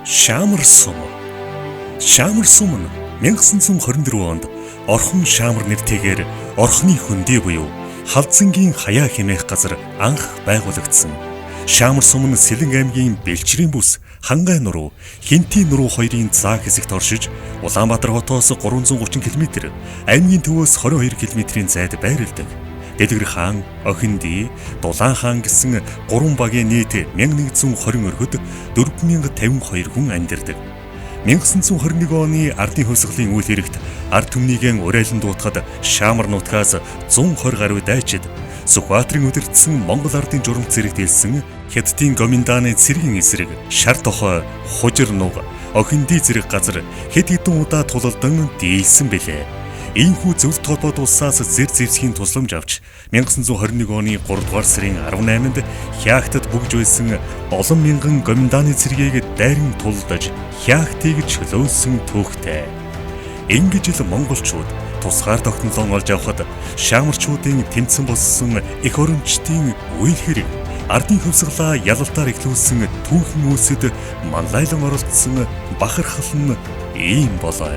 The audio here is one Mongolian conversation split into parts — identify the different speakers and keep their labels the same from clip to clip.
Speaker 1: Шаамар сум. Шаамар сум нь 1924 онд Орхон Шаамар нэртэйгээр Орхны хөндий буюу Халзангийн хаяа хэмээх газар анх байгуулагдсан. Шаамар сум нь Сэлэн аймгийн Бэлчрийн бүс, Хангай нуруу, Хинтийн нуруу хоёрын заа хэсэгт оршиж, Улаанбаатар хотоос 330 км, аймгийн төвөөс 22 км-ийн зайд байрладаг. Дэлгэр хаан, Охиндий, Дулаан хаан гэсэн 3 багийн нийт 1120 өргөд 4052 хүн амьдардаг. 1921 оны ардын хувьсгалын үйл хэрэгт ард түмнийгэн урайлан дуутахад Шаамар нутгаас 120 гаруй дайчид Сүхбаатарын удирдсан Монгол ардын журамт зэрэгт илсэн Хятадын Гоминдааны цэргийн эсрэг Шар тохой, Хужир нуг, Охиндий зэрэг газар хэд хэдэн удаа тулалдан дийлсэн билээ. Ийхүү зөвлөлт холбоот улсаас зэр зэвсгийн тусламж авч 1921 оны 3 дугаар сарын 18-нд Хяагтад бүгж байсан олон мянган Гоминдааны цэргийг дайран тулдаж Хяагтыг чөлөөлсөн түүхтэй. Ингэж л монголчууд тусгаар тогтнолоо олж авахад Шаамарчуудын тэмцэн болсон эх орончдын үйл хэрэг ардын хөвсглаа ялалтаар эхлүүлсэн түүхэн үйлсэд манлайлан оролцсон бахархал нь ийм болоо.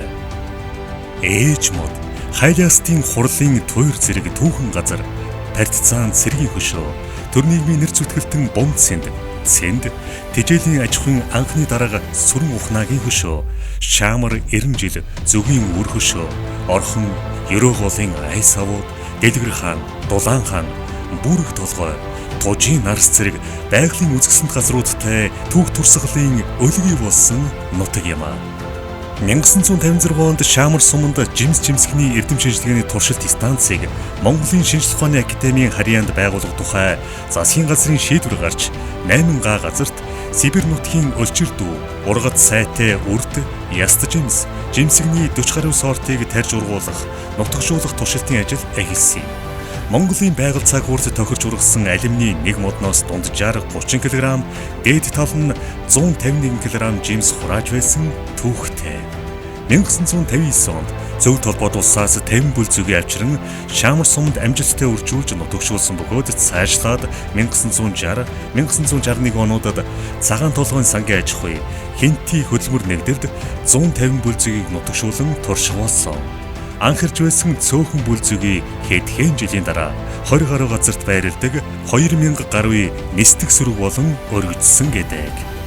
Speaker 1: Ээж мод Хайлаастын хурлын туйр зэрэг түүхэн газар Партизан цэргийн хөшөө төр нийгмийн нэр зүтгэлтэн Бомд сэнд тэжээлийн аж ахуйн анхны дарга Сүрэн ухнаагийн хөшөө Шаамар 90 жил зөвгийн үр хөшөө Орхон Ерөө голын ай савууд Дэлгэр хаан Дулаан хаан Бүрэг толгой Тужийн нарс зэрэг байгалийн үзэсгэлэнт газруудтай түүх турсгалын өлгий болсон нутаг юм а. 1956 онд Шаамар суманд жимс жимсгний эрдэм шинжилгээний туршилт станцыг Монголын шинжлэх ухааны академийн харьяанд байгуулах тухай засгийн газрын шийдвэр гарч 8 га газарт Сибирь нутгийн Өлчир дүү, Ургад сайтай үрд, Яст жимс, жимсгний 40 гаруй сортыг тарьж ургуулах, нутагшуулах туршилтын ажил эхэлсэн. Монголын байгаль цаг хуурцад тохирч ургасан алюминий 1 модноос дунджаар 30 кг, дээд тал нь 151 кг жимс хурааж байсан түүхтэй. 1959 онд зөвлөлт холбоот улсаас 50 бүл зүгийн авчран Шаамар суманд амжилттай үржүүлж нутагшуулсан бөгөөд цаашлаад 1960, 1961 онуудад цагаан толгойн сангийн аж ахуй, Хинтий хөдөлмөр нэгдэлд 150 бүл зүгийг нутагшуулан туршуулсан. Анхарч байсан цөөхөн бүл зүгийн хэдхэн жилийн дараа 20 гаруй газарт байрладаг 2000 гаруй нисдэг сүрэг болон өргөжсөн гэдэг.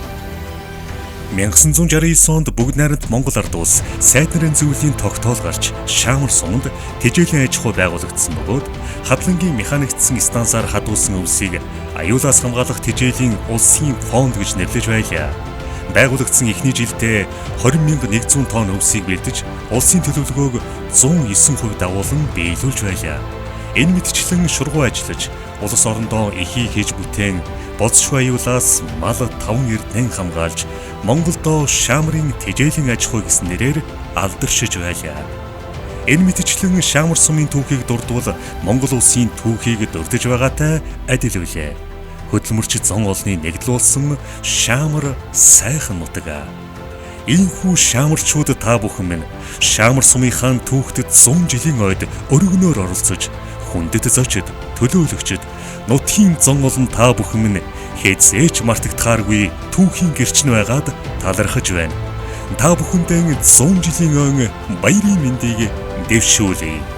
Speaker 1: 1969 онд бүгд найрамд Монгол ард улс сайд нарын зөвлөлийн тогтоол гарч Шаамар суманд тэжээлийн аж ахуй байгуулагдсан бөгөөд хадлангийн механикдсан станцаар хадуулсан өвсийг аюулаас хамгаалах тэжээлийн улсын фонд гэж нэрлэж байлаа. Байгуулагдсан эхний жилдээ 20,100 тонн өвсийг бэлдэж улсын төлөвлөгөөг 109% дагуулan биелүүлж байлаа. Энэ мэтчлэн шургуу ажиллаж улс орондоо эхий хийж бүтээн болцшгүй аюулаас мал 5 эрдэнэ хамгаалж Монголдо Шаамарын тэжээлийн аж ахуй гэсэн нэрээр алдаршиж байлаа. Энэ мэтчлэн Шаамар сумын түүхийг дурдвал Монгол улсын түүхийг дурдж байгаатай адил үлээ. Хөдөлмөрч зон олны нэгдэл болсон Шаамар сайхан нутаг. Ийхүү Шаамарчууд та бүхэн минь Шаамар сумынхаа түүхтэд 100 жилийн ойд өргөнөөр оролцож, хүндэт зочид, төлөөлөгчд, нутгийн зон олон та бүхэн минь хэзээч мартагдахааргүй түүхийн гэрчин байгаад талархаж байна. Та бүхэндээ 100 жилийн өн баярын мэндийг дэвшүүлье.